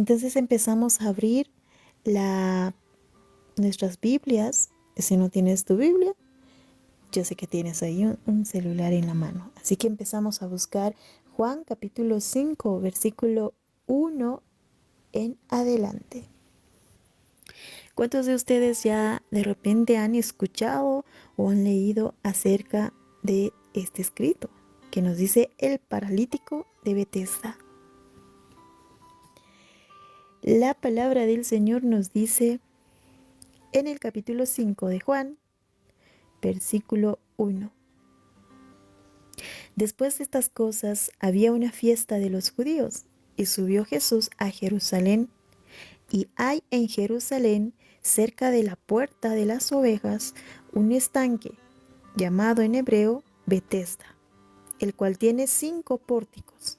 Entonces empezamos a abrir nuestras Biblias. Si no tienes tu Biblia, yo sé que tienes ahí un celular en la mano. Así que empezamos a buscar Juan capítulo 5, versículo 1 en adelante. ¿Cuántos de ustedes ya de repente han escuchado o han leído acerca de este escrito que nos dice el paralítico de Betesda? La palabra del Señor nos dice en el capítulo 5 de Juan, versículo 1. Después de estas cosas había una fiesta de los judíos y subió Jesús a Jerusalén. Y hay en Jerusalén, cerca de la puerta de las ovejas, un estanque llamado en hebreo Betesda, el cual tiene 5 pórticos.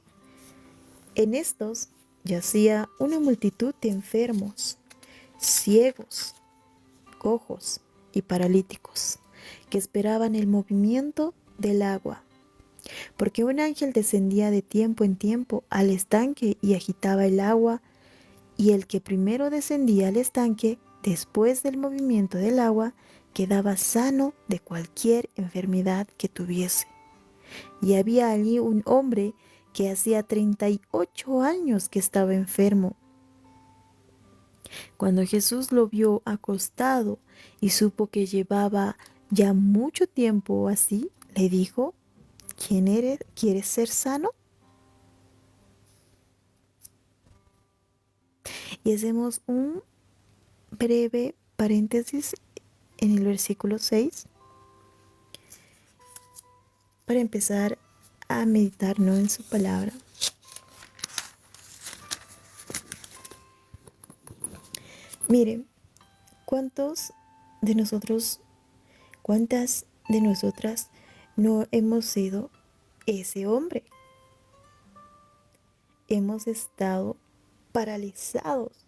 En estos yacía una multitud de enfermos, ciegos, cojos y paralíticos, que esperaban el movimiento del agua, porque un ángel descendía de tiempo en tiempo al estanque y agitaba el agua, y el que primero descendía al estanque, después del movimiento del agua, quedaba sano de cualquier enfermedad que tuviese. Y había allí un hombre que hacía 38 años que estaba enfermo. Cuando Jesús lo vio acostado y supo que llevaba ya mucho tiempo así, le dijo: ¿Quién eres? ¿Quieres ser sano? Y hacemos un breve paréntesis en el versículo 6 para empezar a meditar, ¿no?, en su palabra. Miren, ¿cuántos de nosotros, cuántas de nosotras no hemos sido ese hombre? Hemos estado paralizados.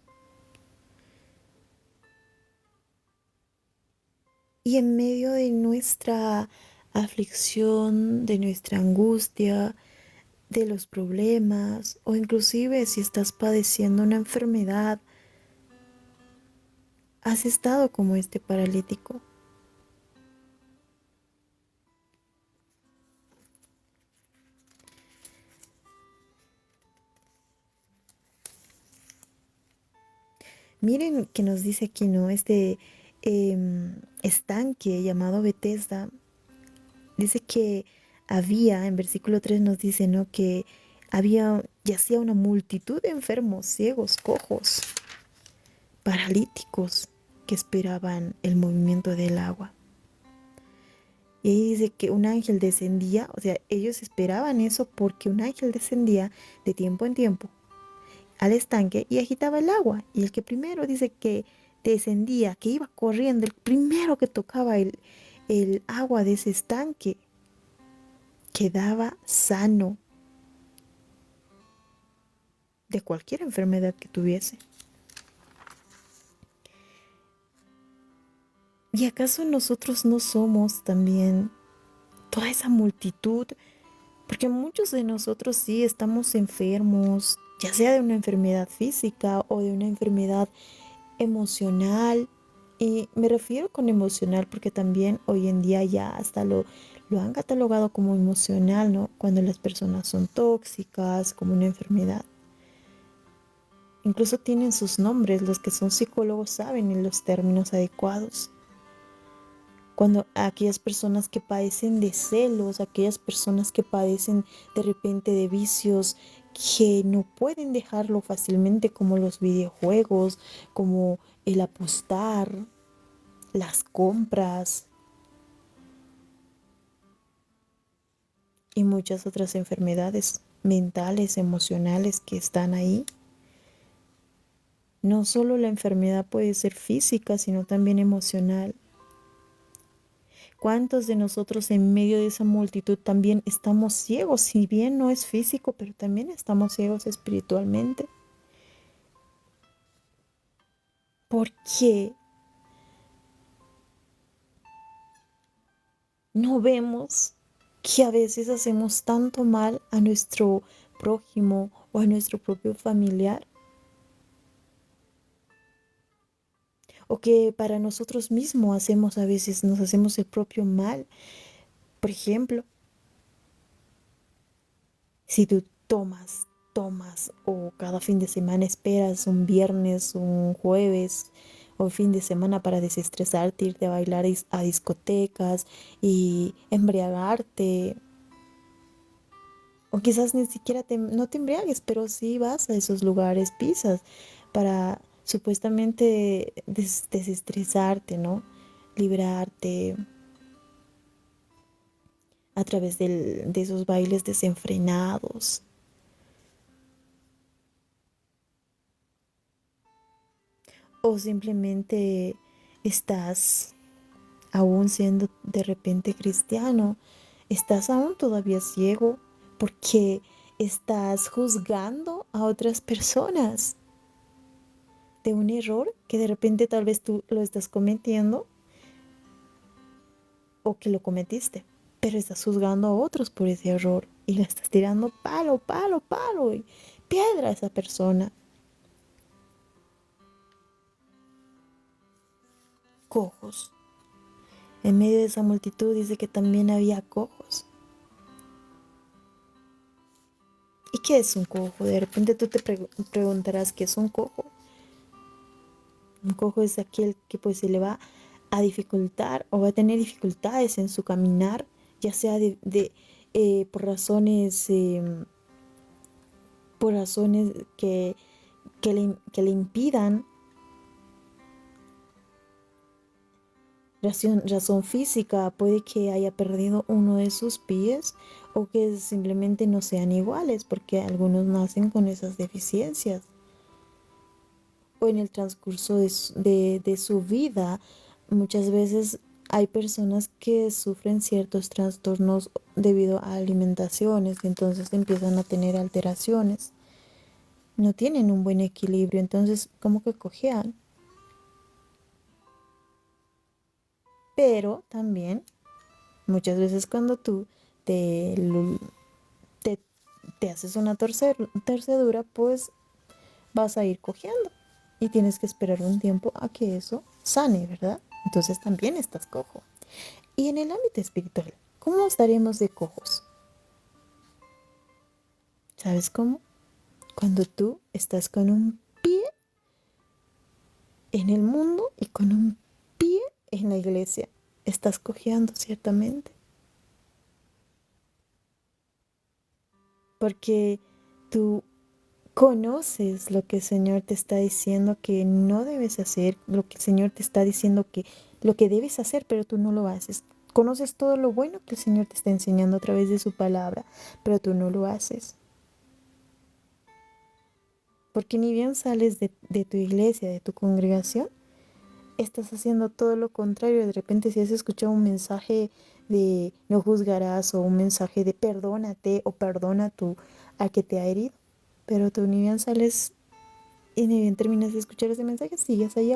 Y en medio de nuestra aflicción, de nuestra angustia, de los problemas, o inclusive si estás padeciendo una enfermedad, has estado como este paralítico. Miren que nos dice aquí, ¿no? Este estanque llamado Betesda, dice que había, en versículo 3 nos dice, ¿no?, que yacía una multitud de enfermos, ciegos, cojos, paralíticos que esperaban el movimiento del agua. Y ahí dice que un ángel descendía, o sea, ellos esperaban eso porque un ángel descendía de tiempo en tiempo al estanque y agitaba el agua. Y el que primero dice que descendía, que iba corriendo, el primero que tocaba el agua de ese estanque, quedaba sano de cualquier enfermedad que tuviese. ¿Y acaso nosotros no somos también toda esa multitud? Porque muchos de nosotros sí estamos enfermos, ya sea de una enfermedad física o de una enfermedad emocional. Y me refiero con emocional porque también hoy en día ya hasta lo han catalogado como emocional, ¿no? Cuando las personas son tóxicas, como una enfermedad. Incluso tienen sus nombres, los que son psicólogos saben los términos adecuados. Cuando aquellas personas que padecen de celos, aquellas personas que padecen de repente de vicios que no pueden dejarlo fácilmente, como los videojuegos, como el apostar, las compras y muchas otras enfermedades mentales, emocionales que están ahí. No solo la enfermedad puede ser física, sino también emocional. ¿Cuántos de nosotros en medio de esa multitud también estamos ciegos? Si bien no es físico, pero también estamos ciegos espiritualmente. ¿Por qué no vemos que a veces hacemos tanto mal a nuestro prójimo o a nuestro propio familiar? o que para nosotros mismos hacemos a veces, nos hacemos el propio mal. Por ejemplo, si tú tomas o cada fin de semana esperas un viernes, un jueves o fin de semana para desestresarte, irte a bailar a discotecas y embriagarte, o quizás ni siquiera no te embriagues, pero sí vas a esos lugares, pisas para supuestamente desestresarte, ¿no? Librarte a través de esos bailes desenfrenados. O simplemente estás aún siendo de repente cristiano, estás aún todavía ciego porque estás juzgando a otras personas de un error que de repente tal vez tú lo estás cometiendo o que lo cometiste, pero estás juzgando a otros por ese error y le estás tirando palo, palo, palo y piedra a esa persona. Cojos. En medio de esa multitud dice que también había cojos. ¿Y qué es un cojo? De repente tú te preguntarás qué es un cojo. Un cojo es aquel que pues se le va a dificultar o va a tener dificultades en su caminar, ya sea por razones que le impidan, razón física, puede que haya perdido uno de sus pies o que simplemente no sean iguales, porque algunos nacen con esas deficiencias. O en el transcurso de su vida, muchas veces hay personas que sufren ciertos trastornos debido a alimentaciones y entonces empiezan a tener alteraciones. No tienen un buen equilibrio, entonces como que cojean. Pero también muchas veces cuando tú te, te, te haces una torcedura, pues vas a ir cojeando y tienes que esperar un tiempo a que eso sane, ¿verdad? Entonces también estás cojo. Y en el ámbito espiritual, ¿cómo estaremos de cojos? ¿Sabes cómo? Cuando tú estás con un pie en el mundo y con un pie en la iglesia, estás cojeando ciertamente. Porque tú conoces lo que el Señor te está diciendo que no debes hacer, lo que el Señor te está diciendo que lo que debes hacer, pero tú no lo haces. Conoces todo lo bueno que el Señor te está enseñando a través de su palabra, pero tú no lo haces. Porque ni bien sales de tu iglesia, de tu congregación, estás haciendo todo lo contrario. De repente si has escuchado un mensaje de no juzgarás o un mensaje de perdónate o perdona tú al que te ha herido, pero tú ni bien sales y ni bien terminas de escuchar ese mensaje, sigues ahí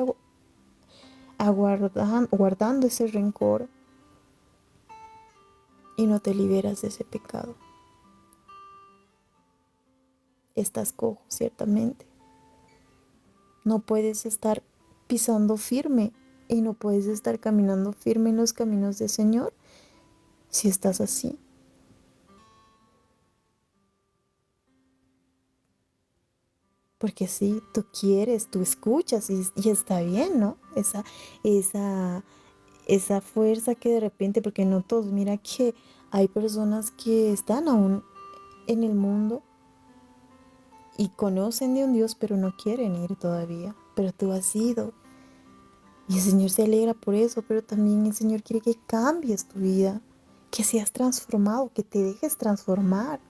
guardando ese rencor y no te liberas de ese pecado. Estás cojo, ciertamente. No puedes estar pisando firme y no puedes estar caminando firme en los caminos del Señor si estás así. Porque sí, tú quieres, tú escuchas y está bien, ¿no? Esa, esa fuerza que de repente, porque no todos, mira que hay personas que están aún en el mundo y conocen de un Dios, pero no quieren ir todavía. Pero tú has ido. Y el Señor se alegra por eso, pero también el Señor quiere que cambies tu vida, que seas transformado, que te dejes transformar,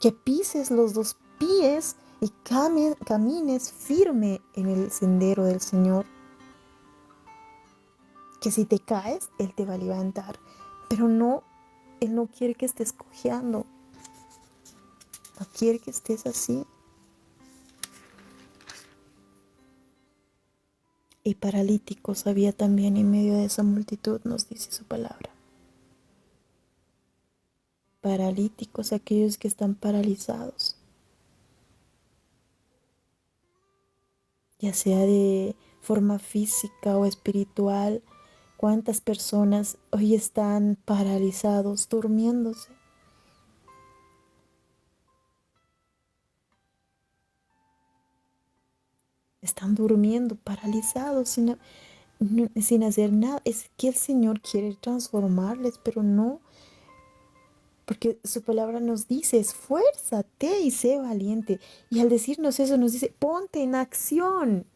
que pises los dos pies y camines firme en el sendero del Señor. Que si te caes, Él te va a levantar. Pero no, Él no quiere que estés cojeando, no quiere que estés así. Y paralíticos había también en medio de esa multitud, nos dice su palabra. Paralíticos, aquellos que están paralizados, ya sea de forma física o espiritual. ¿Cuántas personas hoy están paralizados, durmiéndose? Están durmiendo, paralizados, sin hacer nada. Es que el Señor quiere transformarles, pero no, porque su palabra nos dice, esfuérzate y sé valiente. Y al decirnos eso nos dice, ponte en acción,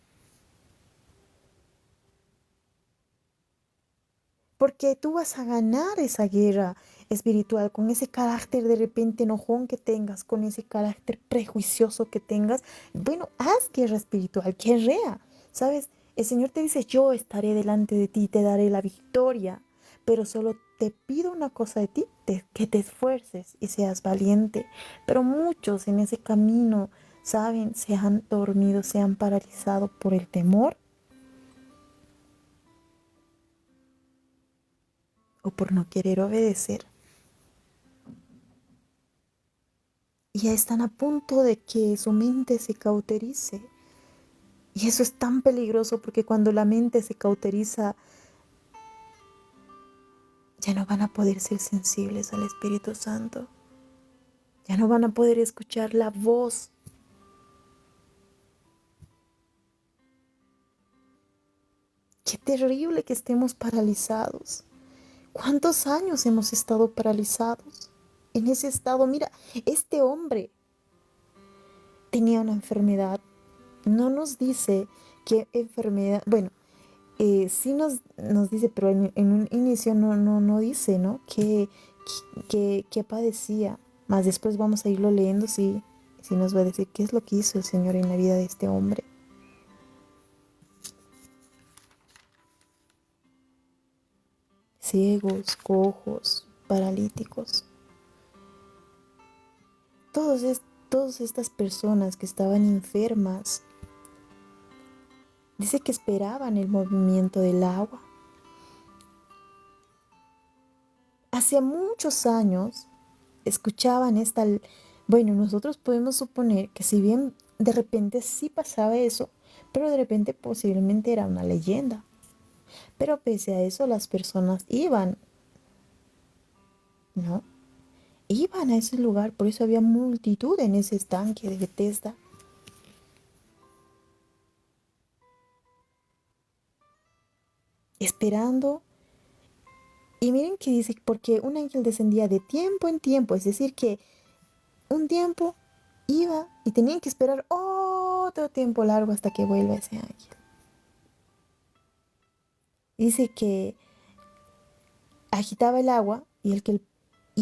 porque tú vas a ganar esa guerra espiritual con ese carácter de repente enojón que tengas, con ese carácter prejuicioso que tengas. Bueno, haz guerra espiritual, guerrea, ¿sabes? El Señor te dice, yo estaré delante de ti, te daré la victoria, pero solo te pido una cosa de ti, que te esfuerces y seas valiente. Pero muchos en ese camino, ¿saben? Se han dormido, se han paralizado por el temor o por no querer obedecer. Y ya están a punto de que su mente se cauterice. Y eso es tan peligroso porque cuando la mente se cauteriza, ya no van a poder ser sensibles al Espíritu Santo. Ya no van a poder escuchar la voz. Qué terrible que estemos paralizados. ¿Cuántos años hemos estado paralizados? En ese estado, mira, este hombre tenía una enfermedad. No nos dice qué enfermedad, bueno, sí nos dice, pero en un inicio no dice, ¿no? Que padecía. Más después vamos a irlo leyendo, si nos va a decir qué es lo que hizo el Señor en la vida de este hombre. Ciegos, cojos, paralíticos. Todas estas personas que estaban enfermas, dice que esperaban el movimiento del agua. Hace muchos años escuchaban esta, bueno, nosotros podemos suponer que si bien de repente sí pasaba eso, pero de repente posiblemente era una leyenda. Pero pese a eso las personas iban, ¿no? Iban a ese lugar, por eso había multitud en ese estanque de Bethesda, esperando. Y miren que dice, porque un ángel descendía de tiempo en tiempo, es decir, que un tiempo iba y tenían que esperar otro tiempo largo hasta que vuelva ese ángel. Dice que agitaba el agua y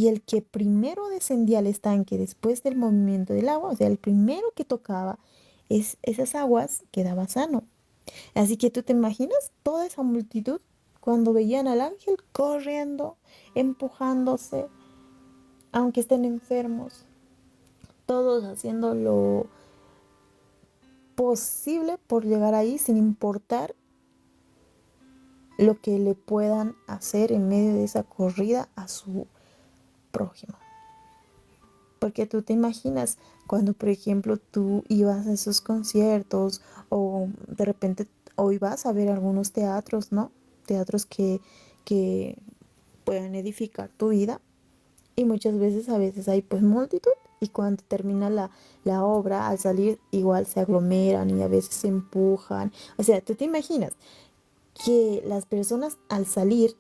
el que primero descendía al estanque después del movimiento del agua, o sea, el primero que tocaba esas aguas quedaba sano. Así que tú te imaginas toda esa multitud cuando veían al ángel corriendo, empujándose, aunque estén enfermos, todos haciendo lo posible por llegar ahí sin importar lo que le puedan hacer en medio de esa corrida a su prójimo. Porque tú te imaginas cuando, por ejemplo, tú ibas a esos conciertos o de repente hoy vas a ver algunos teatros, ¿no? Teatros que puedan edificar tu vida y muchas veces, a veces hay pues multitud y cuando termina la obra, al salir igual se aglomeran y a veces se empujan. O sea, tú te imaginas que las personas al salir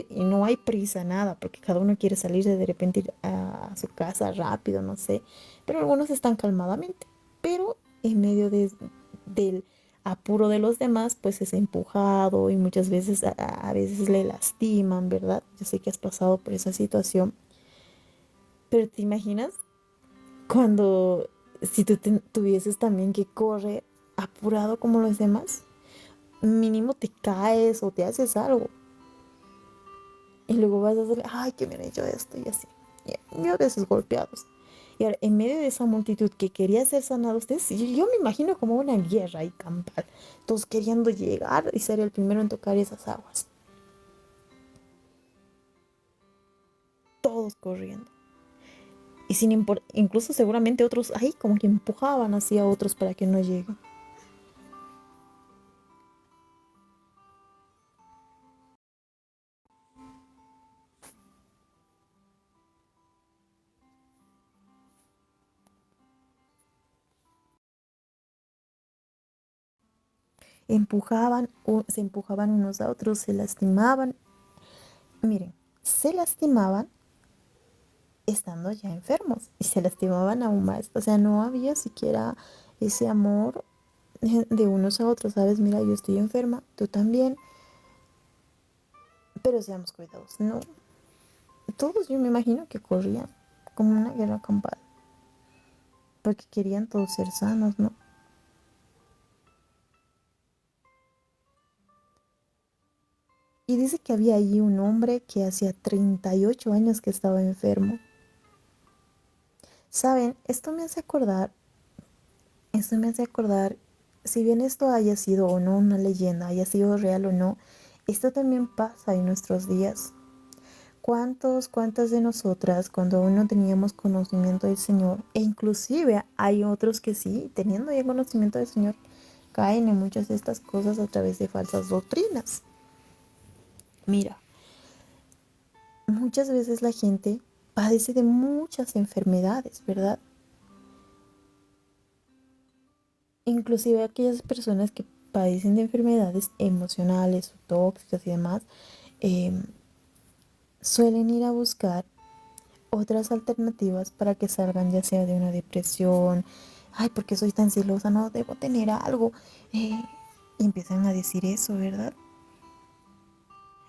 y no hay prisa, nada, porque cada uno quiere salir de repente ir a su casa rápido, no sé, pero algunos están calmadamente, pero en medio del apuro de los demás, pues es empujado y muchas veces a veces le lastiman, ¿verdad? Yo sé que has pasado por esa situación, pero ¿te imaginas cuando si tú tuvieses también que correr apurado como los demás? Mínimo te caes o te haces algo. Y luego vas a hacer, ay, que me han hecho esto y así. Y a veces golpeados. Y ahora, en medio de esa multitud que quería ser sanados, yo me imagino como una guerra y campal. Todos queriendo llegar y ser el primero en tocar esas aguas. Todos corriendo. Y sin incluso seguramente otros ahí como que empujaban hacia otros para que no lleguen. se empujaban unos a otros, se lastimaban. Miren, se lastimaban estando ya enfermos y se lastimaban aún más. O sea, no había siquiera ese amor de unos a otros, ¿sabes? Mira, yo estoy enferma, tú también, pero seamos cuidadosos. No, todos yo me imagino que corrían como una guerra campal, porque querían todos ser sanos, ¿no? Y dice que había allí un hombre que hacía 38 años que estaba enfermo. ¿Saben? Esto me hace acordar, si bien esto haya sido o no una leyenda, haya sido real o no, esto también pasa en nuestros días. ¿Cuántas de nosotras, cuando aún no teníamos conocimiento del Señor, e inclusive hay otros que sí, teniendo ya conocimiento del Señor, caen en muchas de estas cosas a través de falsas doctrinas? Mira, muchas veces la gente padece de muchas enfermedades, ¿verdad? Inclusive aquellas personas que padecen de enfermedades emocionales o tóxicas y demás, eh, suelen ir a buscar otras alternativas para que salgan ya sea de una depresión. Ay, ¿por qué soy tan celosa? No, debo tener algo. eh, y empiezan a decir eso, ¿verdad?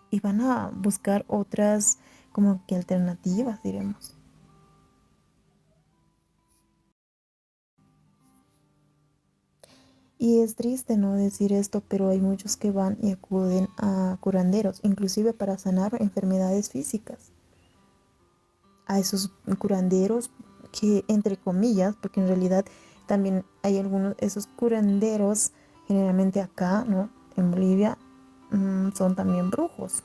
Y van a buscar otras como que alternativas, diremos. Y es triste no decir esto, pero hay muchos que van y acuden a curanderos, inclusive para sanar enfermedades físicas. A esos curanderos que, entre comillas, porque en realidad también hay algunos, esos curanderos, generalmente acá, ¿no? En Bolivia, son también brujos,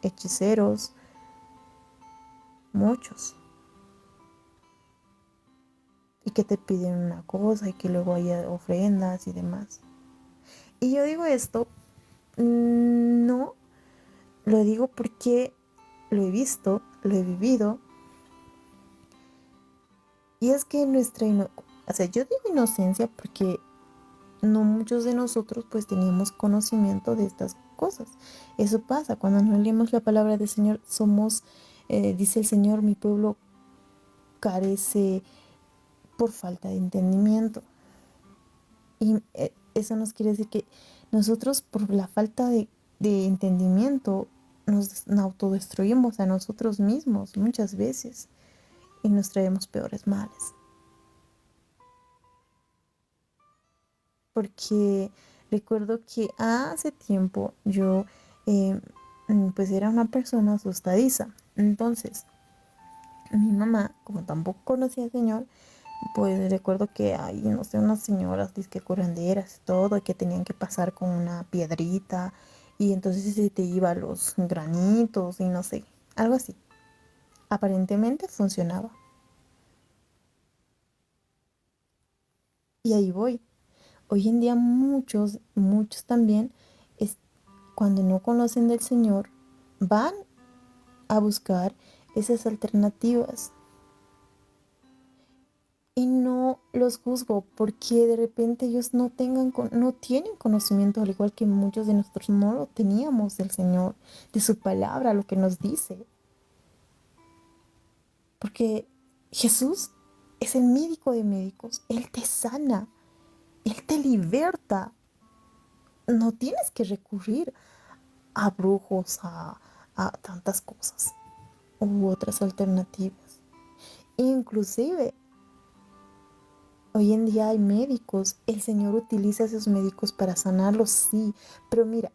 hechiceros, muchos, y que te piden una cosa y que luego haya ofrendas y demás. Y yo digo esto, no, lo digo porque lo he visto, lo he vivido, y es que o sea, yo digo inocencia porque no muchos de nosotros pues teníamos conocimiento de estas cosas. Eso pasa cuando no leemos la palabra del Señor, dice el Señor, mi pueblo carece por falta de entendimiento. Y eso nos quiere decir que nosotros por la falta de entendimiento nos autodestruimos a nosotros mismos muchas veces y nos traemos peores males. Porque recuerdo que hace tiempo yo eh, pues era una persona asustadiza. Entonces, mi mamá, como tampoco conocía al Señor, pues recuerdo que hay, no sé, unas señoras disque curanderas y todo, y que tenían que pasar con una piedrita, y entonces se te iba los granitos y no sé, algo así. Aparentemente funcionaba. Y ahí voy. Hoy en día muchos también, es, cuando no conocen del Señor, van a buscar esas alternativas. Y no los juzgo porque de repente ellos no tienen conocimiento, al igual que muchos de nosotros no lo teníamos del Señor, de su palabra, lo que nos dice. Porque Jesús es el médico de médicos. Él te sana, Él te liberta. No tienes que recurrir a brujos, a tantas cosas u otras alternativas. Inclusive, hoy en día hay médicos, el Señor utiliza a esos médicos para sanarlos, sí, pero mira,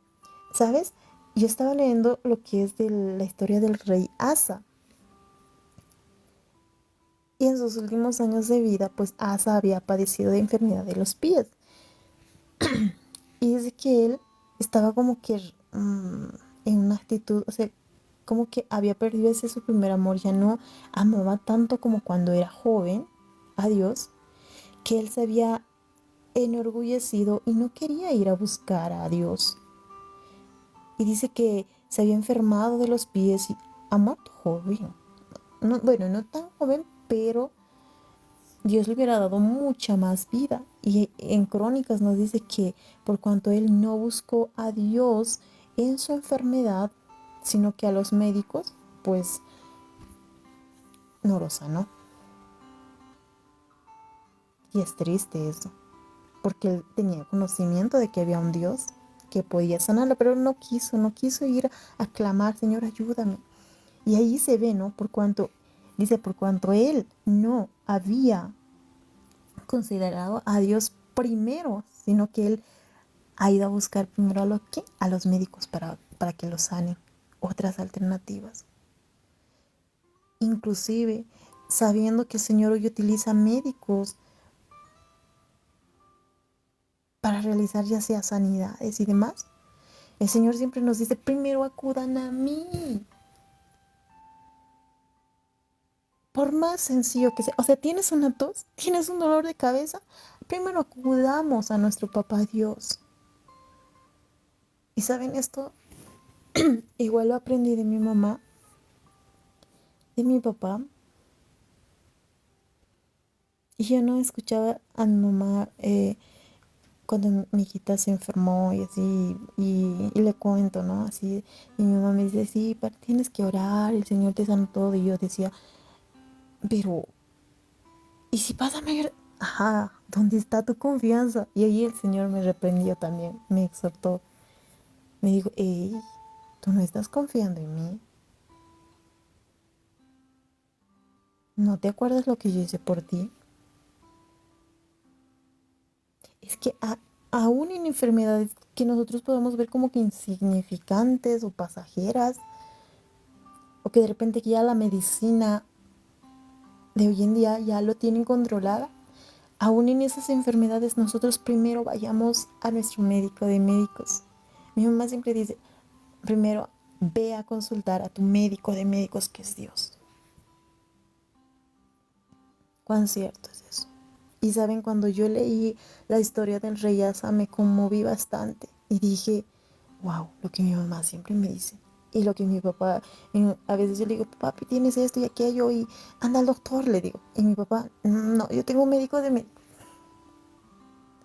¿sabes? Yo estaba leyendo lo que es de la historia del rey Asa, y en sus últimos años de vida, pues Asa había padecido de enfermedad de los pies, y dice que él estaba como que en una actitud, o sea, como que había perdido ese su primer amor, ya no amaba tanto como cuando era joven a Dios, que él se había enorgullecido y no quería ir a buscar a Dios. Y dice que se había enfermado de los pies y ha muerto joven. No, bueno, no tan joven, pero Dios le hubiera dado mucha más vida. Y en Crónicas nos dice que por cuanto él no buscó a Dios en su enfermedad, sino que a los médicos, pues no lo sanó. Y es triste eso, porque él tenía conocimiento de que había un Dios que podía sanarlo, pero no quiso ir a clamar, Señor, ayúdame. Y ahí se ve, ¿no? Por cuanto él no había considerado a Dios primero, sino que él ha ido a buscar primero a los médicos para que lo sanen, otras alternativas. Inclusive sabiendo que el Señor hoy utiliza médicos para realizar ya sea sanidades y demás, el Señor siempre nos dice, primero acudan a mí. Por más sencillo que sea, o sea, tienes una tos, tienes un dolor de cabeza, primero acudamos a nuestro papá Dios. Y saben esto, igual lo aprendí de mi mamá, de mi papá, y yo no escuchaba a mi mamá cuando mi hijita se enfermó y así, y le cuento, ¿no? Así, y mi mamá me dice, sí, tienes que orar, el Señor te sana todo, y yo decía, pero, ¿y si pasa mayor? Ajá, ¿dónde está tu confianza? Y ahí el Señor me reprendió también, me exhortó, me dijo, hey, tú no estás confiando en mí, ¿no te acuerdas lo que yo hice por ti? Es que aún en enfermedades que nosotros podemos ver como que insignificantes o pasajeras, o que de repente que ya la medicina de hoy en día ya lo tienen controlada, aún en esas enfermedades nosotros primero vayamos a nuestro médico de médicos. Mi mamá siempre dice, primero ve a consultar a tu médico de médicos que es Dios. ¿Cuán cierto es eso? Y saben, cuando yo leí la historia del rey Asa me conmoví bastante y dije, wow, lo que mi mamá siempre me dice. Y lo que mi papá, a veces yo le digo, papi, tienes esto y aquello y anda al doctor, le digo. Y mi papá, no, yo tengo un médico de médico,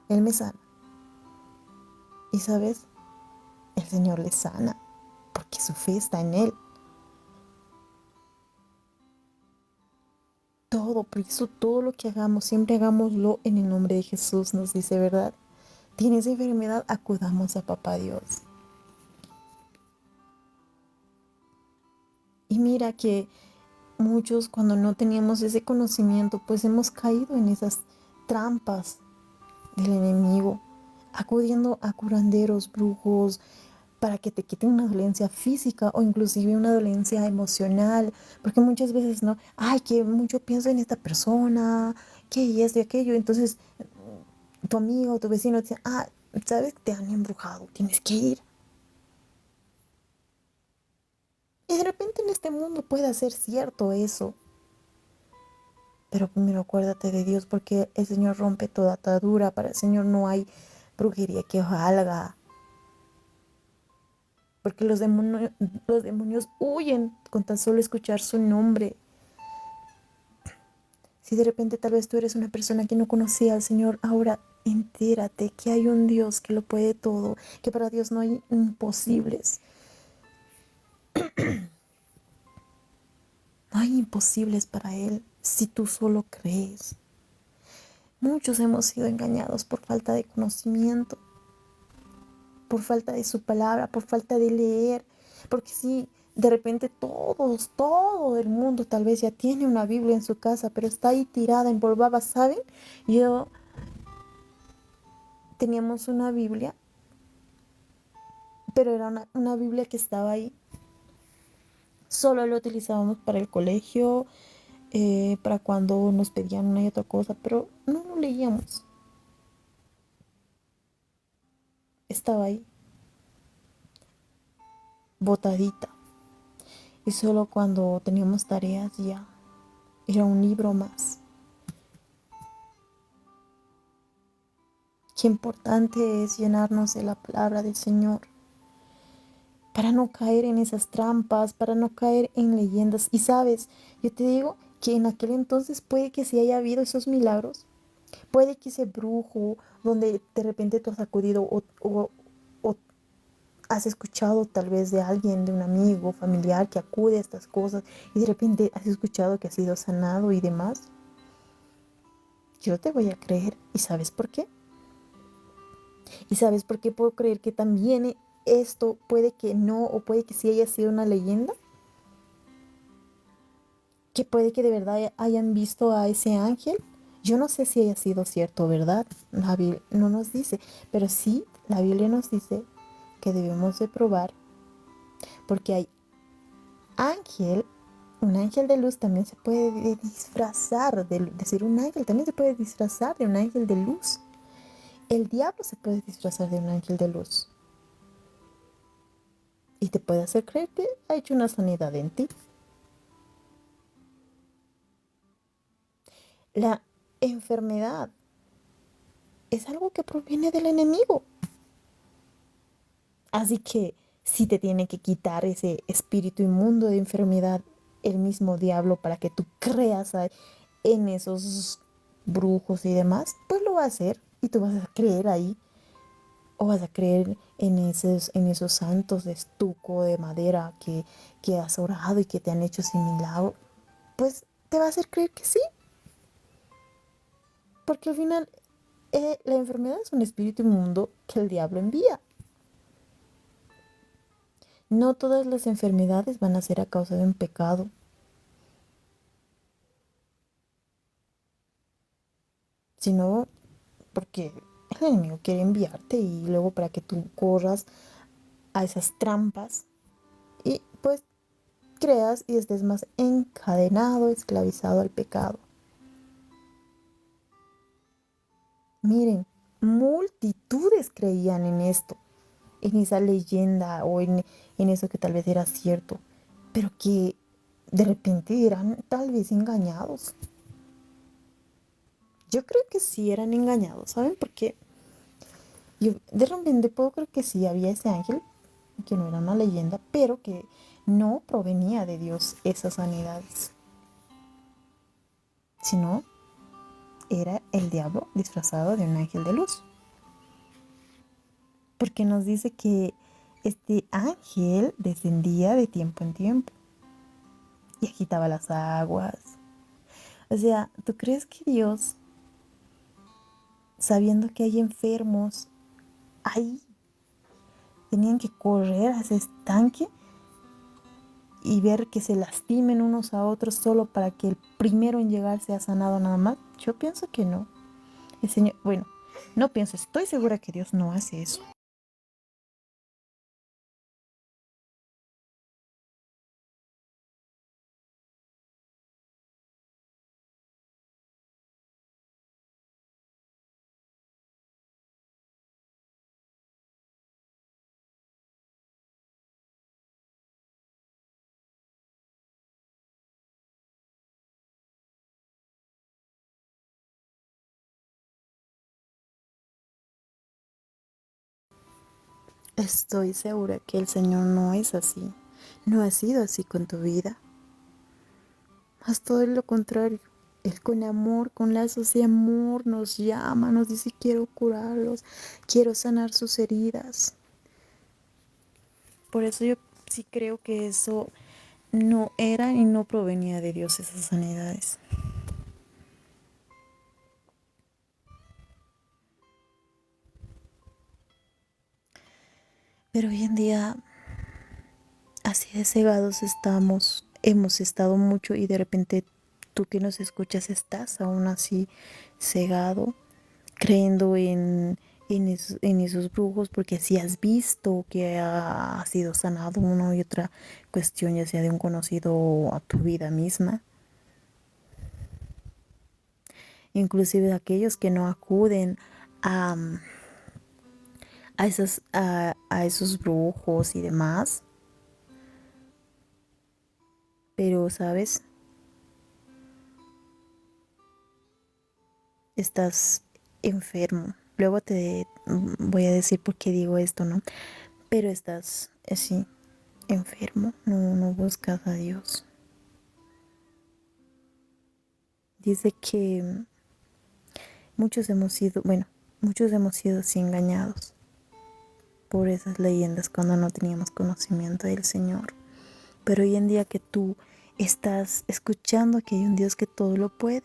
él me sana. Y sabes, el Señor le sana porque su fe está en él. Todo, por eso todo lo que hagamos, siempre hagámoslo en el nombre de Jesús, nos dice, ¿verdad? Tienes enfermedad, acudamos a papá Dios. Y mira que muchos cuando no teníamos ese conocimiento, pues hemos caído en esas trampas del enemigo, acudiendo a curanderos, brujos, para que te quiten una dolencia física o inclusive una dolencia emocional, porque muchas veces no, ay, que mucho pienso en esta persona, que y esto y aquello, entonces tu amigo o tu vecino te dice, ah, sabes, te han embrujado, tienes que ir. Y de repente en este mundo puede ser cierto eso, pero primero acuérdate de Dios porque el Señor rompe toda atadura, para el Señor no hay brujería que valga, porque los demonios huyen con tan solo escuchar su nombre. Si de repente tal vez tú eres una persona que no conocía al Señor, ahora entérate que hay un Dios que lo puede todo, que para Dios no hay imposibles. No hay imposibles para Él si tú solo crees. Muchos hemos sido engañados por falta de conocimiento, por falta de su palabra, por falta de leer. Porque si de repente todo el mundo tal vez ya tiene una Biblia en su casa, pero está ahí tirada, empolvada, ¿saben? Yo teníamos una Biblia, pero era una Biblia que estaba ahí. Solo lo utilizábamos para el colegio, para cuando nos pedían una y otra cosa, pero no lo leíamos. Estaba ahí, botadita. Y solo cuando teníamos tareas ya era un libro más. Qué importante es llenarnos de la palabra del Señor para no caer en esas trampas, para no caer en leyendas. Y sabes, yo te digo que en aquel entonces puede que sí haya habido esos milagros. Puede que ese brujo donde de repente tú has acudido o has escuchado tal vez de alguien, de un amigo, familiar que acude a estas cosas y de repente has escuchado que ha sido sanado y demás. Yo te voy a creer. ¿Y sabes por qué? ¿Y sabes por qué puedo creer que también esto puede que no o puede que sí haya sido una leyenda? Que puede que de verdad hayan visto a ese ángel. Yo no sé si haya sido cierto, ¿verdad? La Biblia no nos dice, pero sí la Biblia nos dice que debemos de probar, porque hay ángel, un ángel de luz también se puede disfrazar, de decir un ángel también se puede disfrazar de un ángel de luz. El diablo se puede disfrazar de un ángel de luz y te puede hacer creer que ha hecho una sanidad en ti. La enfermedad es algo que proviene del enemigo. Así que si te tiene que quitar ese espíritu inmundo de enfermedad el mismo diablo para que tú creas en esos brujos y demás, pues lo va a hacer y tú vas a creer ahí. O vas a creer en esos santos de estuco, de madera que has orado y que te han hecho ese milagro. Pues te va a hacer creer que sí. Porque al final la enfermedad es un espíritu inmundo que el diablo envía. No todas las enfermedades van a ser a causa de un pecado, sino porque el enemigo quiere enviarte y luego para que tú corras a esas trampas y pues creas y estés más encadenado, esclavizado al pecado. Miren, multitudes creían en esto, en esa leyenda o en eso que tal vez era cierto, pero que de repente eran tal vez engañados. Yo creo que sí eran engañados, ¿saben? Porque yo de repente puedo creer que sí había ese ángel, que no era una leyenda, pero que no provenía de Dios esas sanidades, sino era el diablo disfrazado de un ángel de luz. Porque nos dice que este ángel descendía de tiempo en tiempo y agitaba las aguas. O sea, ¿tú crees que Dios, sabiendo que hay enfermos ahí, tenían que correr a ese estanque y ver que se lastimen unos a otros solo para que el primero en llegar sea sanado nada más? Yo pienso que no. El Señor, bueno, no pienso, estoy segura que Dios no hace eso. Estoy segura que el Señor no es así. No ha sido así con tu vida. Haz todo lo contrario. Él con amor, con lazos de amor nos llama, nos dice quiero curarlos, quiero sanar sus heridas. Por eso yo sí creo que eso no era y no provenía de Dios esas sanidades. Pero hoy en día así de cegados estamos, hemos estado mucho y de repente tú que nos escuchas estás aún así cegado creyendo en esos brujos porque si has visto que ha sido sanado una y otra cuestión, ya sea de un conocido o a tu vida misma. Inclusive aquellos que no acuden a, a esos brujos y demás. Pero, ¿sabes? Estás enfermo. Luego te voy a decir por qué digo esto, ¿no? Pero estás, sí, enfermo. No, no buscas a Dios. Dice que muchos hemos sido así engañados por esas leyendas cuando no teníamos conocimiento del Señor. Pero hoy en día que tú estás escuchando que hay un Dios que todo lo puede,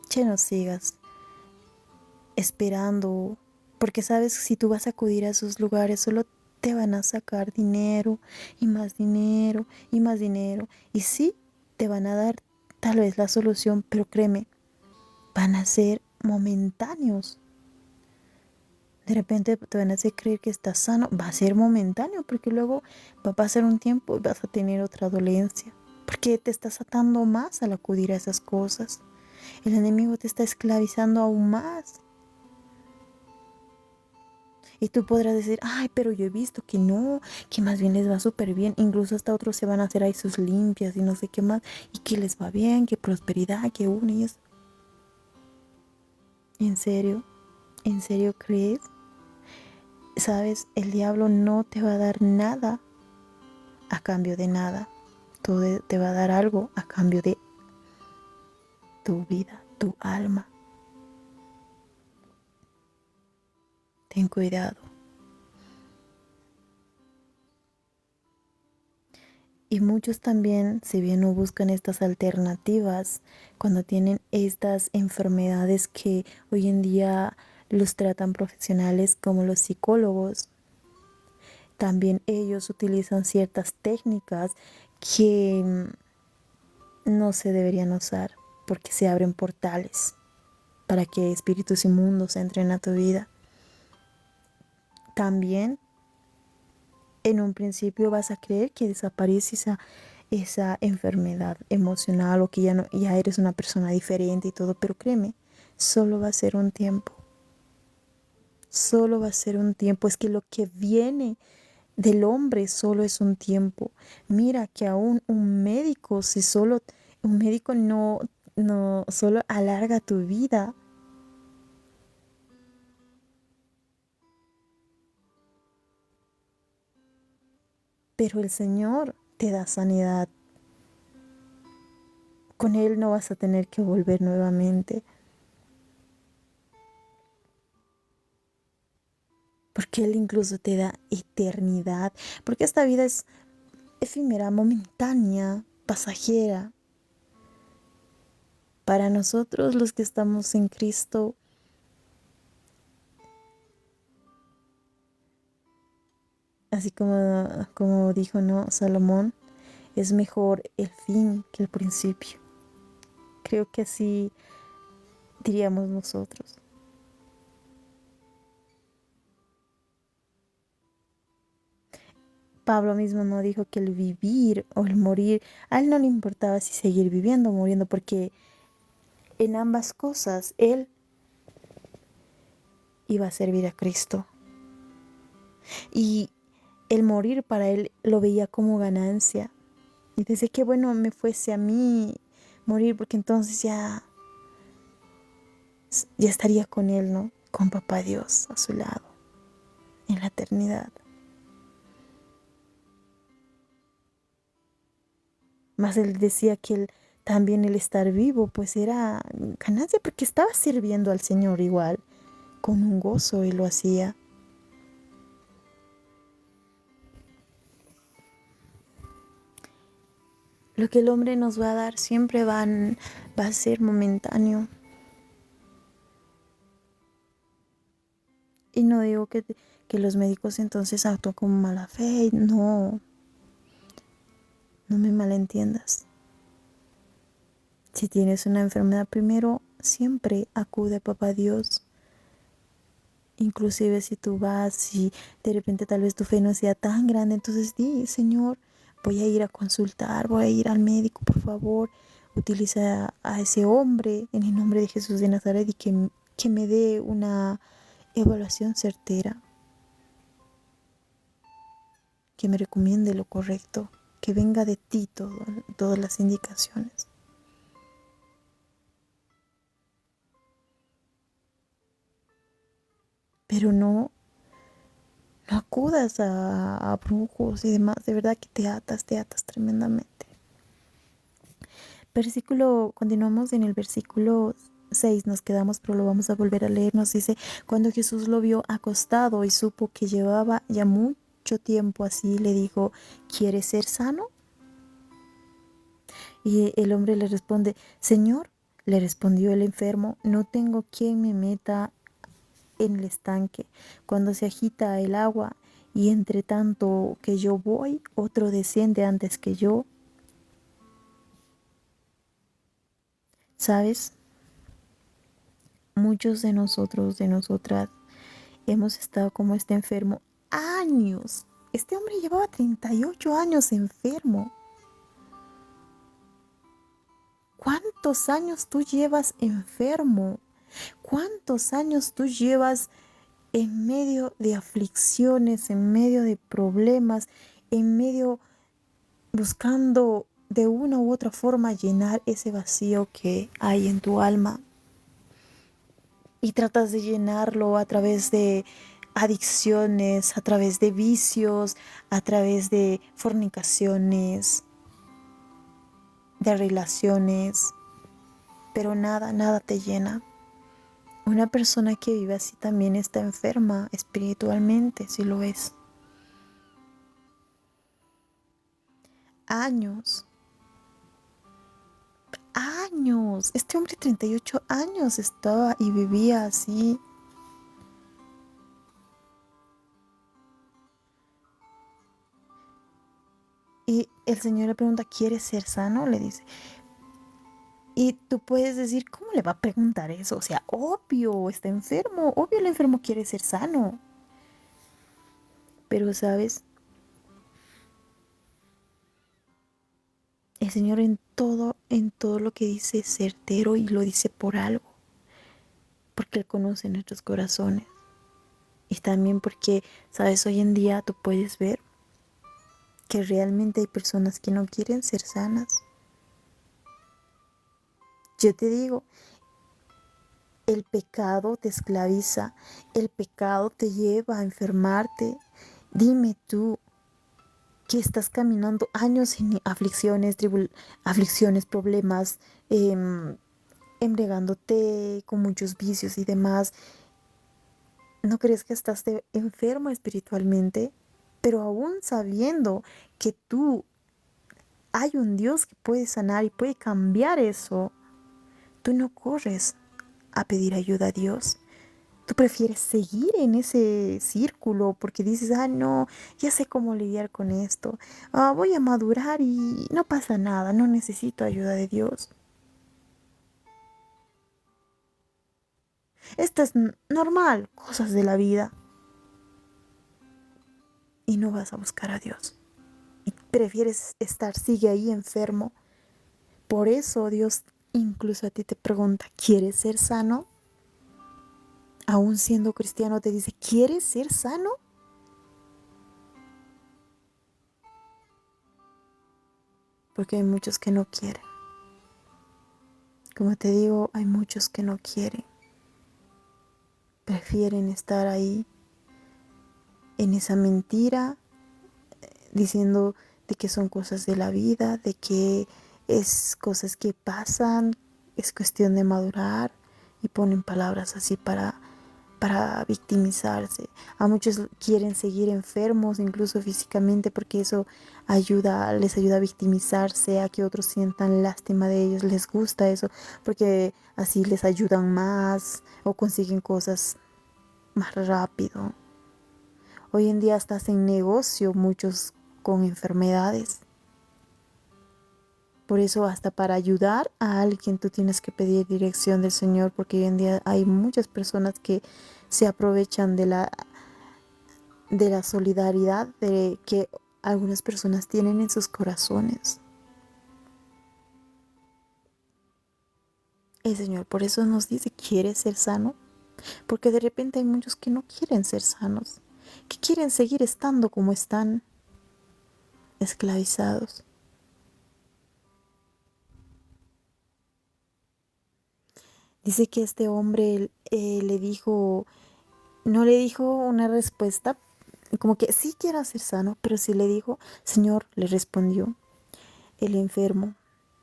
que no sigas esperando, porque sabes que si tú vas a acudir a esos lugares solo te van a sacar dinero y más dinero y más dinero. Y sí, te van a dar tal vez la solución, pero créeme, van a ser momentáneos. De repente te van a hacer creer que estás sano, va a ser momentáneo, porque luego va a pasar un tiempo y vas a tener otra dolencia, porque te estás atando más al acudir a esas cosas. El enemigo te está esclavizando aún más. Y tú podrás decir, ay, pero yo he visto que no, que más bien les va súper bien. Incluso hasta otros se van a hacer ahí sus limpias y no sé qué más. Y que les va bien, que prosperidad, que uno y eso. ¿En serio? ¿En serio crees? Sabes, el diablo no te va a dar nada a cambio de nada. Todo te va a dar algo a cambio de tu vida, tu alma. Ten cuidado. Y muchos también, si bien no buscan estas alternativas, cuando tienen estas enfermedades que hoy en día los tratan profesionales como los psicólogos, también ellos utilizan ciertas técnicas que no se deberían usar porque se abren portales para que espíritus inmundos entren a tu vida. También en un principio vas a creer que desaparece esa enfermedad emocional o que ya, no, ya eres una persona diferente y todo, pero créeme, solo va a ser un tiempo. Solo va a ser un tiempo. Es que lo que viene del hombre solo es un tiempo. Mira que aún un médico, si solo un médico no solo alarga tu vida, pero el Señor te da sanidad. Con Él no vas a tener que volver nuevamente. Porque Él incluso te da eternidad. Porque esta vida es efímera, momentánea, pasajera. Para nosotros los que estamos en Cristo, así como dijo, ¿no?, Salomón, es mejor el fin que el principio. Creo que así diríamos nosotros. Pablo mismo no dijo que el vivir o el morir, a él no le importaba si seguir viviendo o muriendo, porque en ambas cosas él iba a servir a Cristo. Y el morir para él lo veía como ganancia. Y desde que bueno me fuese a mí morir, porque entonces ya estaría con él, ¿no? Con papá Dios a su lado, en la eternidad. Más él decía que también el estar vivo pues era ganancia porque estaba sirviendo al Señor igual, con un gozo él lo hacía. Lo que el hombre nos va a dar siempre va a ser momentáneo. Y no digo que los médicos entonces actúan con mala fe, no, no me malentiendas. Si tienes una enfermedad primero, siempre acude a papá Dios. Inclusive si tú vas y de repente tal vez tu fe no sea tan grande, entonces di, Señor, voy a ir a consultar, voy a ir al médico, por favor. Utiliza a ese hombre en el nombre de Jesús de Nazaret y que me dé una evaluación certera, que me recomiende lo correcto, que venga de ti todas las indicaciones. Pero no acudas a brujos y demás, de verdad que te atas tremendamente. Continuamos en el versículo 6, nos quedamos, pero lo vamos a volver a leer. Nos dice, cuando Jesús lo vio acostado y supo que llevaba ya mucho tiempo así, le dijo, ¿quieres ser sano? Y el hombre le responde, Señor, le respondió el enfermo, no tengo quien me meta en el estanque cuando se agita el agua, y entre tanto que yo voy, otro desciende antes que yo. ¿Sabes? Muchos de nosotros, de nosotras, hemos estado como este enfermo años. Este hombre llevaba 38 años enfermo. ¿Cuántos años tú llevas enfermo? ¿Cuántos años tú llevas en medio de aflicciones, en medio de problemas, en medio buscando de una u otra forma llenar ese vacío que hay en tu alma? Y tratas de llenarlo a través de adicciones, a través de vicios, a través de fornicaciones, de relaciones, pero nada, nada te llena. Una persona que vive así también está enferma espiritualmente, si lo es. Años, años. Este hombre 38 años estaba y vivía así. Y el Señor le pregunta, ¿quieres ser sano? Le dice. Y tú puedes decir, ¿cómo le va a preguntar eso? O sea, obvio, está enfermo, obvio el enfermo quiere ser sano. Pero, ¿sabes? El Señor en todo lo que dice es certero, y lo dice por algo, porque Él conoce nuestros corazones. Y también porque, ¿sabes? Hoy en día tú puedes ver que realmente hay personas que no quieren ser sanas. Yo te digo, el pecado te esclaviza, el pecado te lleva a enfermarte. Dime tú, que estás caminando años en aflicciones, aflicciones, problemas, embriagándote con muchos vicios y demás. ¿No crees que estás enfermo espiritualmente? Pero aún sabiendo que tú hay un Dios que puede sanar y puede cambiar eso, tú no corres a pedir ayuda a Dios. Tú prefieres seguir en ese círculo porque dices, no, ya sé cómo lidiar con esto. Voy a madurar y no pasa nada, no necesito ayuda de Dios. Esto es normal, cosas de la vida. Y no vas a buscar a Dios. Y prefieres sigue ahí enfermo. Por eso Dios incluso a ti te pregunta, ¿quieres ser sano? Aún siendo cristiano te dice, ¿quieres ser sano? Porque hay muchos que no quieren. Como te digo, hay muchos que no quieren. Prefieren estar ahí en esa mentira, diciendo de que son cosas de la vida, de que es cosas que pasan, es cuestión de madurar, y ponen palabras así para victimizarse. A muchos quieren seguir enfermos, incluso físicamente, porque eso les ayuda a victimizarse, a que otros sientan lástima de ellos. Les gusta eso, porque así les ayudan más o consiguen cosas más rápido. Hoy en día hasta hacen negocio muchos con enfermedades. Por eso hasta para ayudar a alguien tú tienes que pedir dirección del Señor, porque hoy en día hay muchas personas que se aprovechan de la solidaridad que algunas personas tienen en sus corazones. El Señor por eso nos dice, ¿quieres ser sano? Porque de repente hay muchos que no quieren ser sanos, que quieren seguir estando como están, esclavizados. Dice que este hombre le dijo, no le dijo una respuesta, como que sí quiero ser sano, pero sí le dijo, Señor, le respondió el enfermo,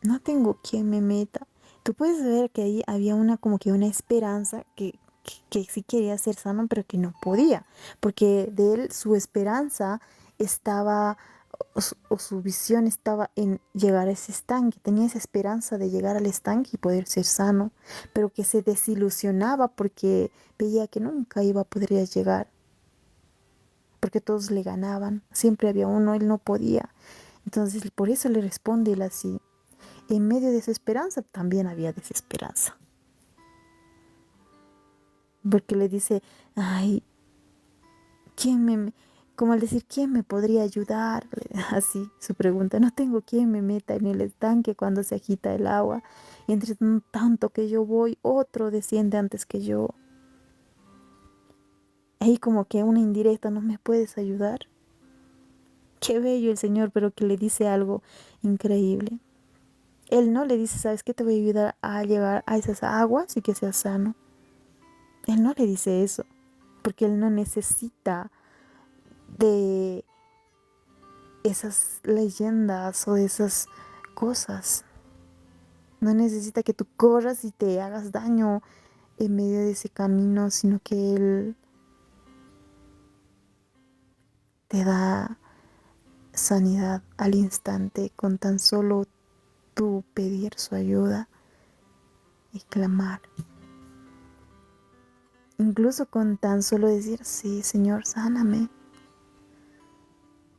no tengo quien me meta. Tú puedes ver que ahí había como que una esperanza que sí quería ser sano, pero que no podía, porque de él su esperanza estaba, o su visión estaba en llegar a ese estanque. Tenía esa esperanza de llegar al estanque y poder ser sano, pero que se desilusionaba porque veía que nunca iba a poder llegar, porque todos le ganaban, siempre había uno, él no podía. Entonces por eso le responde él así. En medio de esa esperanza también había desesperanza, porque le dice, ay, ¿quién me, como al decir, ¿quién me podría ayudar? Así su pregunta, no tengo quien me meta en el estanque cuando se agita el agua, y entre tanto que yo voy, otro desciende antes que yo. Ahí como que una indirecta, ¿no me puedes ayudar? Qué bello el Señor, pero que le dice algo increíble. Él no le dice, ¿sabes qué? Te voy a ayudar a llegar a esas aguas y que seas sano. Él no le dice eso, porque él no necesita de esas leyendas o de esas cosas. No necesita que tú corras y te hagas daño en medio de ese camino, sino que él te da sanidad al instante con tan solo tú pedir su ayuda y clamar. Incluso con tan solo decir, sí, Señor, sáname.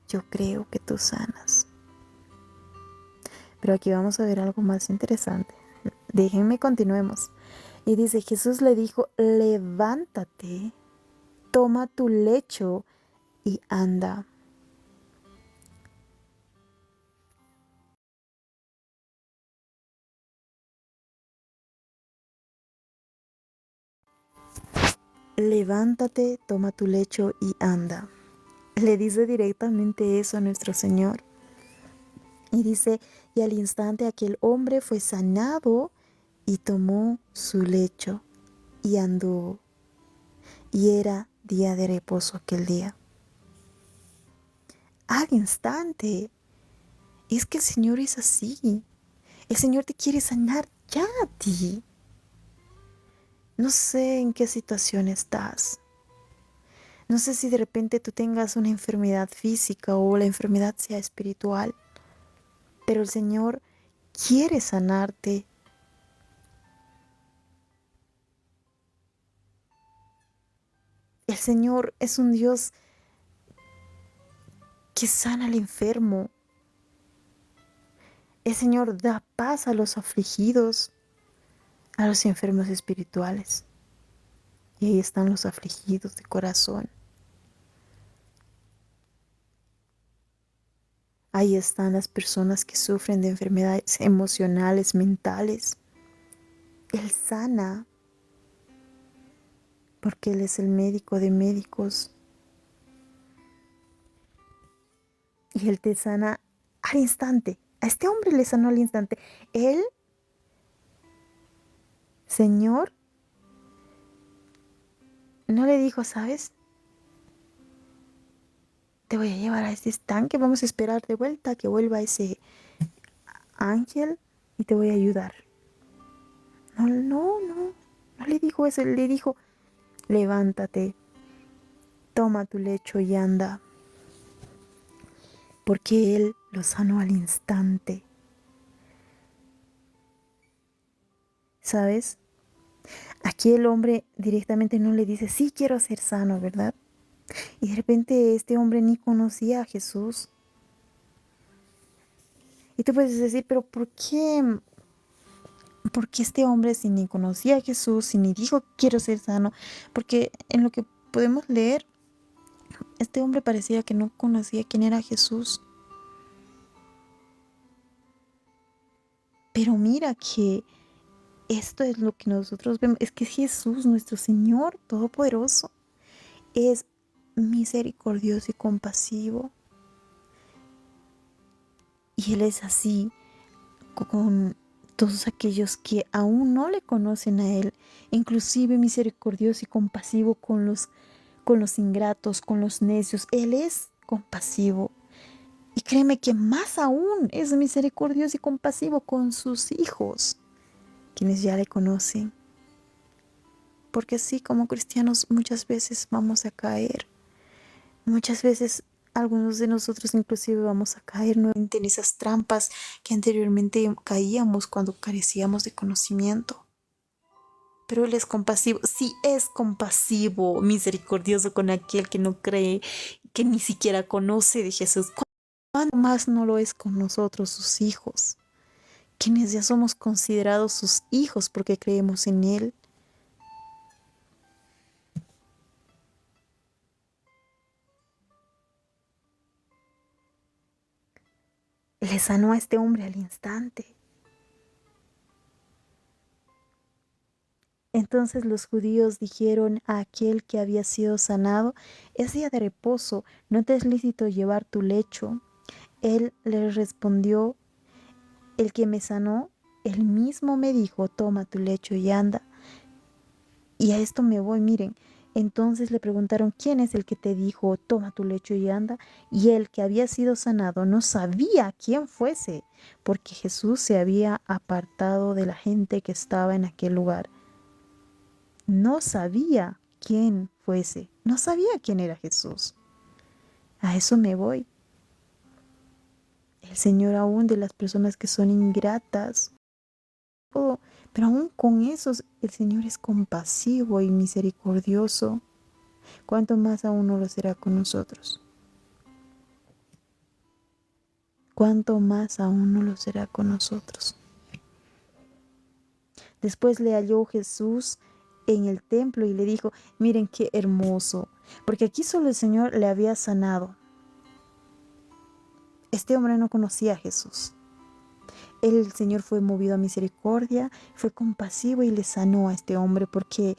Yo creo que tú sanas. Pero aquí vamos a ver algo más interesante. Déjenme continuemos. Y dice, Jesús le dijo, levántate, toma tu lecho y anda. Levántate, toma tu lecho y anda. Le dice directamente eso a nuestro Señor. Y dice, y al instante aquel hombre fue sanado y tomó su lecho y andó. Y era día de reposo aquel día. Al instante. Es que el Señor es así. El Señor te quiere sanar ya a ti. No sé en qué situación estás. No sé si de repente tú tengas una enfermedad física o la enfermedad sea espiritual, pero el Señor quiere sanarte. El Señor es un Dios que sana al enfermo. El Señor da paz a los afligidos, a los enfermos espirituales. Y ahí están los afligidos de corazón. Ahí están las personas que sufren de enfermedades emocionales, mentales. Él sana porque Él es el médico de médicos. Y Él te sana al instante. A este hombre le sanó al instante. Él, Señor, no le dijo, ¿sabes? Te voy a llevar a este estanque. Vamos a esperar de vuelta que vuelva ese ángel y te voy a ayudar. No, no, no. No le dijo eso. Él le dijo, levántate, toma tu lecho y anda. Porque Él lo sanó al instante. ¿Sabes? Aquí el hombre directamente no le dice, sí quiero ser sano, ¿verdad? Y de repente este hombre ni conocía a Jesús. Y tú puedes decir, pero ¿por qué? ¿Por qué este hombre si ni conocía a Jesús, si ni dijo quiero ser sano? Porque en lo que podemos leer, este hombre parecía que no conocía quién era Jesús. Pero mira que esto es lo que nosotros vemos, es que Jesús, nuestro Señor Todopoderoso, es misericordioso y compasivo. Y Él es así con todos aquellos que aún no le conocen a Él, inclusive misericordioso y compasivo con los ingratos, con los necios. Él es compasivo. Y créeme que más aún es misericordioso y compasivo con sus hijos, quienes ya le conocen. Porque sí, como cristianos muchas veces vamos a caer. Muchas veces algunos de nosotros inclusive vamos a caer nuevamente en esas trampas que anteriormente caíamos cuando carecíamos de conocimiento. Pero Él es compasivo, sí es compasivo, misericordioso con aquel que no cree, que ni siquiera conoce de Jesús. ¿Cuánto más no lo es con nosotros, sus hijos? Quienes ya somos considerados sus hijos porque creemos en Él. Le sanó a este hombre al instante. Entonces los judíos dijeron a aquel que había sido sanado: es día de reposo, no te es lícito llevar tu lecho. Él les respondió: el que me sanó, él mismo me dijo: toma tu lecho y anda. Y a esto me voy, miren. Entonces le preguntaron: ¿quién es el que te dijo toma tu lecho y anda? Y él, que había sido sanado, no sabía quién fuese, porque Jesús se había apartado de la gente que estaba en aquel lugar. No sabía quién fuese, no sabía quién era Jesús. A eso me voy. El Señor, aún de las personas que son ingratas, todo, pero aún con esos el Señor es compasivo y misericordioso. ¿Cuánto más aún no lo será con nosotros? ¿Cuánto más aún no lo será con nosotros? Después le halló Jesús en el templo y le dijo: miren qué hermoso, porque aquí solo el Señor le había sanado. Este hombre no conocía a Jesús. El Señor fue movido a misericordia, fue compasivo y le sanó a este hombre, porque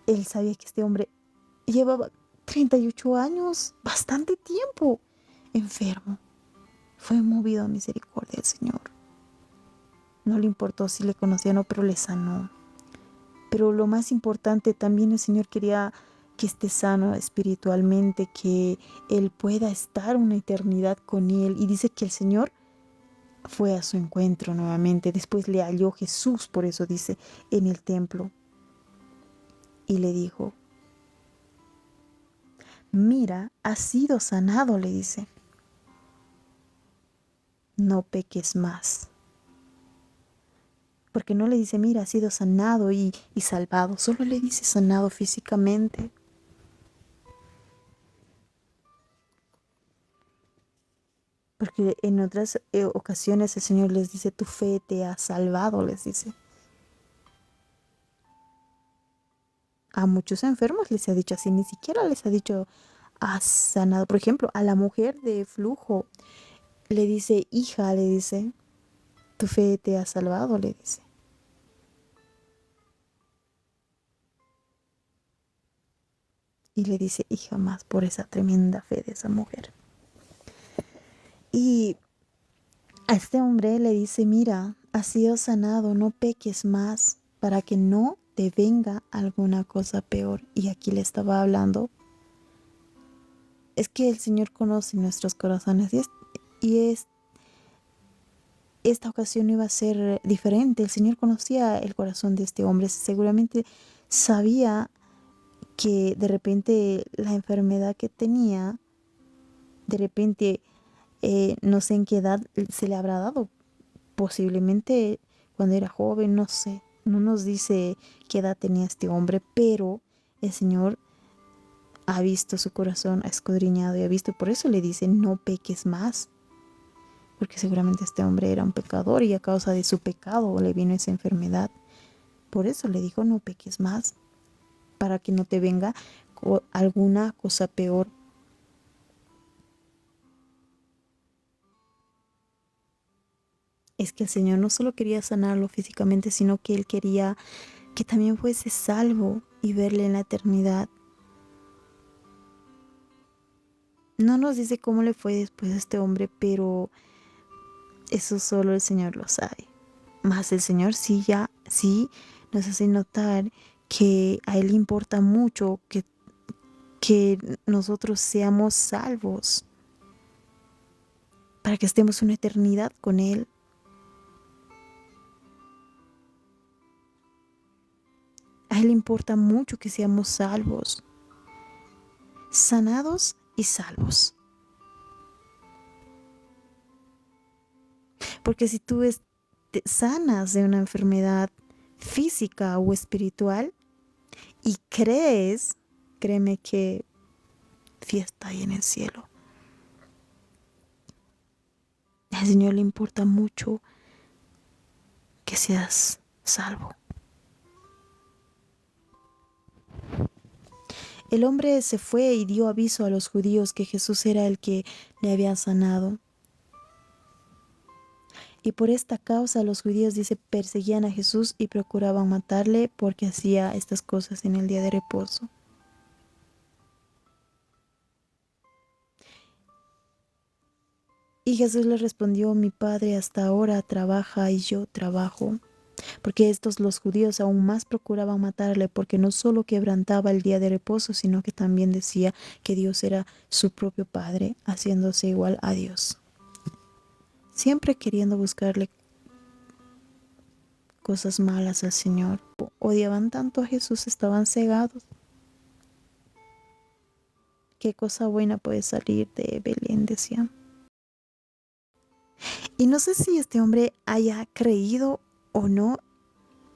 él sabía que este hombre llevaba 38 años, bastante tiempo, enfermo. Fue movido a misericordia el Señor. No le importó si le conocía o no, pero le sanó. Pero lo más importante, también el Señor quería que esté sano espiritualmente, que él pueda estar una eternidad con él. Y dice que el Señor fue a su encuentro nuevamente. Después le halló Jesús, por eso dice, en el templo. Y le dijo: mira, has sido sanado, le dice. No peques más. Porque no le dice: mira, has sido sanado y salvado. Solo le dice sanado físicamente. Porque en otras ocasiones el Señor les dice: tu fe te ha salvado, les dice. A muchos enfermos les ha dicho así, ni siquiera les ha dicho has sanado. Por ejemplo, a la mujer de flujo le dice: hija, le dice, tu fe te ha salvado, le dice. Y le dice hija más por esa tremenda fe de esa mujer. Y a este hombre le dice: mira, has sido sanado, no peques más para que no te venga alguna cosa peor. Y aquí le estaba hablando. Es que el Señor conoce nuestros corazones esta ocasión iba a ser diferente. El Señor conocía el corazón de este hombre. Seguramente sabía que de repente la enfermedad que tenía, de repente no sé en qué edad se le habrá dado. Posiblemente cuando era joven, no sé. No nos dice qué edad tenía este hombre, pero el Señor ha visto su corazón, ha escudriñado y ha visto. Por eso le dice: no peques más. Porque seguramente este hombre era un pecador y a causa de su pecado le vino esa enfermedad. Por eso le dijo: no peques más, para que no te venga alguna cosa peor. Es que el Señor no solo quería sanarlo físicamente, sino que Él quería que también fuese salvo y verle en la eternidad. No nos dice cómo le fue después a este hombre, pero eso solo el Señor lo sabe. Más el Señor sí nos hace notar que a Él le importa mucho que nosotros seamos salvos. para que estemos una eternidad con Él. A Él le importa mucho que seamos salvos, sanados y salvos. Porque si tú te sanas de una enfermedad física o espiritual y crees, créeme que fiesta hay en el cielo. Al Señor le importa mucho que seas salvo. El hombre se fue y dio aviso a los judíos que Jesús era el que le había sanado. Y por esta causa los judíos, dice, perseguían a Jesús y procuraban matarle porque hacía estas cosas en el día de reposo. Y Jesús le respondió, mi Padre hasta ahora trabaja y yo trabajo. Porque estos los judíos aún más procuraban matarle, porque no solo quebrantaba el día de reposo, sino que también decía que Dios era su propio Padre, haciéndose igual a Dios. Siempre queriendo buscarle cosas malas al Señor. Odiaban tanto a Jesús, estaban cegados. ¿Qué cosa buena puede salir de Belén?, decían. Y no sé si este hombre haya creído o no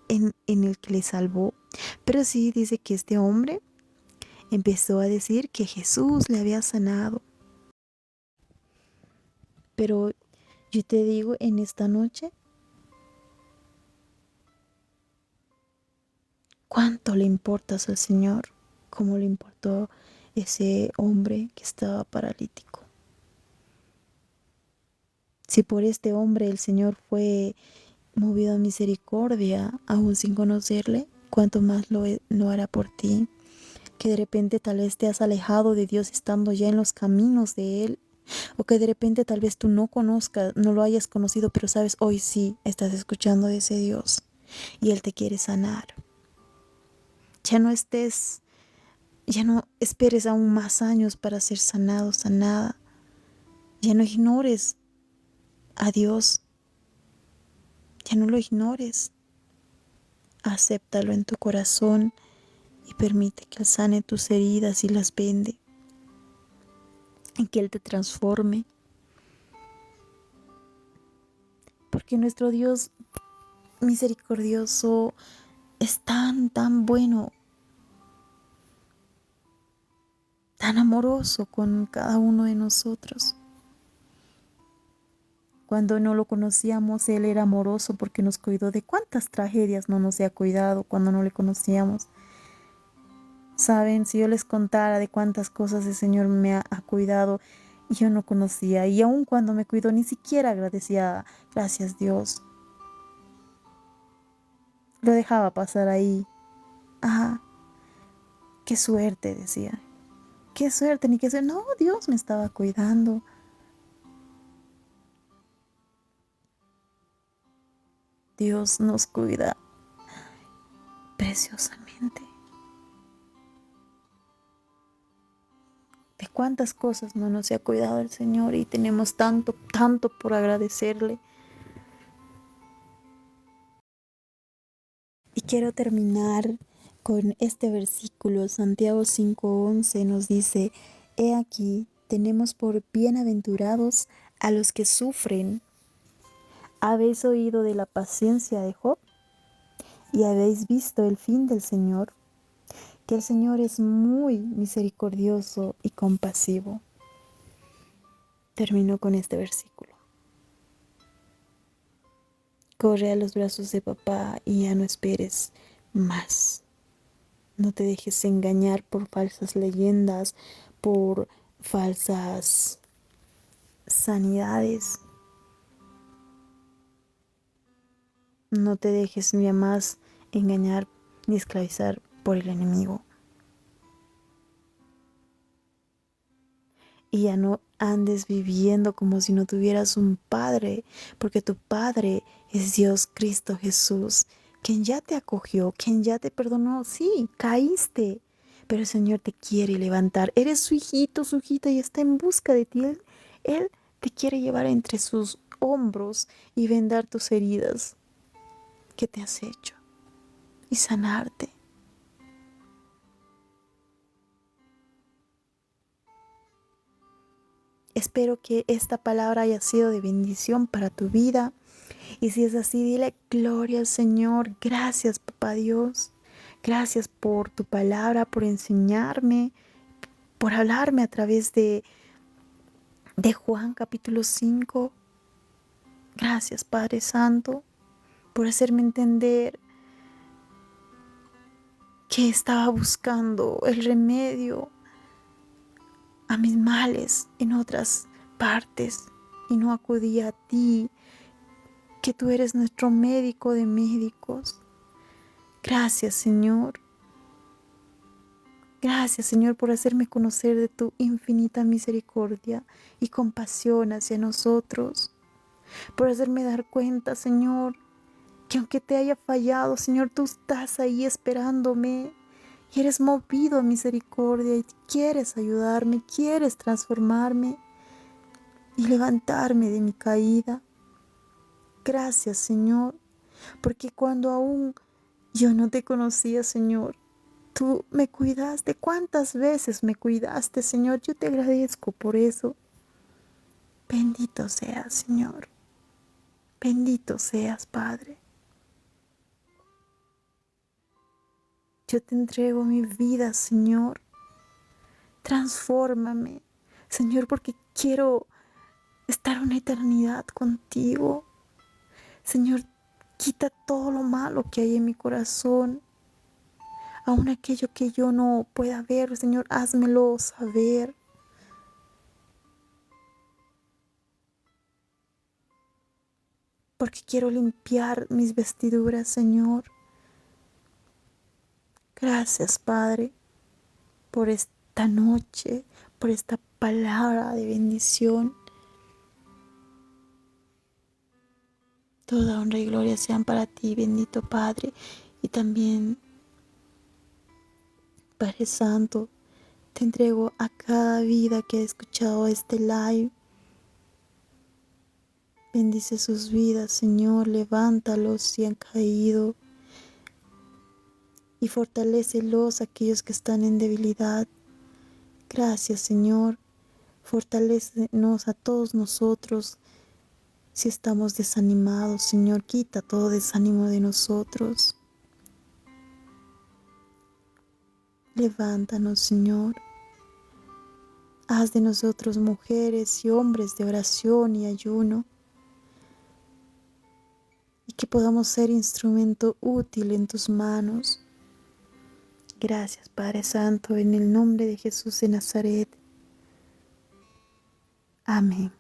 en el que le salvó, pero sí dice que este hombre empezó a decir que Jesús le había sanado. Pero yo te digo, en esta noche, ¿cuánto le importas al Señor? ¿Cómo le importó ese hombre que estaba paralítico? Si por este hombre el Señor fue movido a misericordia, aún sin conocerle, ¿cuánto más lo hará por ti? Que de repente tal vez te has alejado de Dios estando ya en los caminos de Él, o que de repente tal vez tú no conozcas, no lo hayas conocido, pero sabes, hoy sí estás escuchando de ese Dios y Él te quiere sanar. Ya no esperes aún más años para ser sanado, sanada. Ya no ignores a Dios, ya no lo ignores. Acéptalo en tu corazón y permite que Él sane tus heridas y las vende, y que Él te transforme. Porque nuestro Dios misericordioso es tan bueno, tan amoroso con cada uno de nosotros. Cuando no lo conocíamos, Él era amoroso porque nos cuidó. ¿De cuántas tragedias no nos ha cuidado cuando no le conocíamos? Saben, si yo les contara de cuántas cosas el Señor me ha cuidado, yo no conocía. Y aun cuando me cuidó, ni siquiera agradecía, gracias Dios. Lo dejaba pasar ahí. Ah, qué suerte, decía. Qué suerte, ni qué suerte. No, Dios me estaba cuidando. Dios nos cuida preciosamente. De cuántas cosas no nos ha cuidado el Señor y tenemos tanto por agradecerle. Y quiero terminar con este versículo. Santiago 5:11 nos dice, he aquí, tenemos por bienaventurados a los que sufren. ¿Habéis oído de la paciencia de Job? ¿Y habéis visto el fin del Señor? Que el Señor es muy misericordioso y compasivo. Termino con este versículo. Corre a los brazos de papá y ya no esperes más. No te dejes engañar por falsas leyendas, por falsas sanidades. No te dejes ni más engañar ni esclavizar por el enemigo. Y ya no andes viviendo como si no tuvieras un Padre, porque tu Padre es Dios Cristo Jesús, quien ya te acogió, quien ya te perdonó. Sí, caíste, pero el Señor te quiere levantar. Eres su hijito, su hijita y está en busca de ti. Él te quiere llevar entre sus hombros y vendar tus heridas que te has hecho y sanarte. Espero que esta palabra haya sido de bendición para tu vida. Y si es así, dile gloria al Señor. Gracias, Papá Dios. Gracias por tu palabra, por enseñarme, por hablarme a través de Juan capítulo 5. Gracias, Padre Santo, por hacerme entender que estaba buscando el remedio a mis males en otras partes y no acudía a ti, que tú eres nuestro médico de médicos. Gracias, Señor. Gracias, Señor, por hacerme conocer de tu infinita misericordia y compasión hacia nosotros. Por hacerme dar cuenta, Señor, que aunque te haya fallado, Señor, tú estás ahí esperándome y eres movido a misericordia y quieres ayudarme, quieres transformarme y levantarme de mi caída. Gracias, Señor, porque cuando aún yo no te conocía, Señor, tú me cuidaste. ¿Cuántas veces me cuidaste, Señor? Yo te agradezco por eso. Bendito seas, Señor. Bendito seas, Padre. Yo te entrego mi vida, Señor. Transfórmame, Señor, porque quiero estar una eternidad contigo. Señor, quita todo lo malo que hay en mi corazón. Aún aquello que yo no pueda ver, Señor, házmelo saber. Porque quiero limpiar mis vestiduras, Señor. Gracias, Padre, por esta noche, por esta palabra de bendición. Toda honra y gloria sean para ti, bendito Padre, y también, Padre Santo, te entrego a cada vida que ha escuchado este live. Bendice sus vidas, Señor, levántalos si han caído y fortalécelos aquellos que están en debilidad. Gracias, Señor, fortalécenos a todos nosotros si estamos desanimados, Señor, quita todo desánimo de nosotros. Levántanos, Señor. Haz de nosotros mujeres y hombres de oración y ayuno, y que podamos ser instrumento útil en tus manos. Gracias, Padre Santo, en el nombre de Jesús de Nazaret. Amén.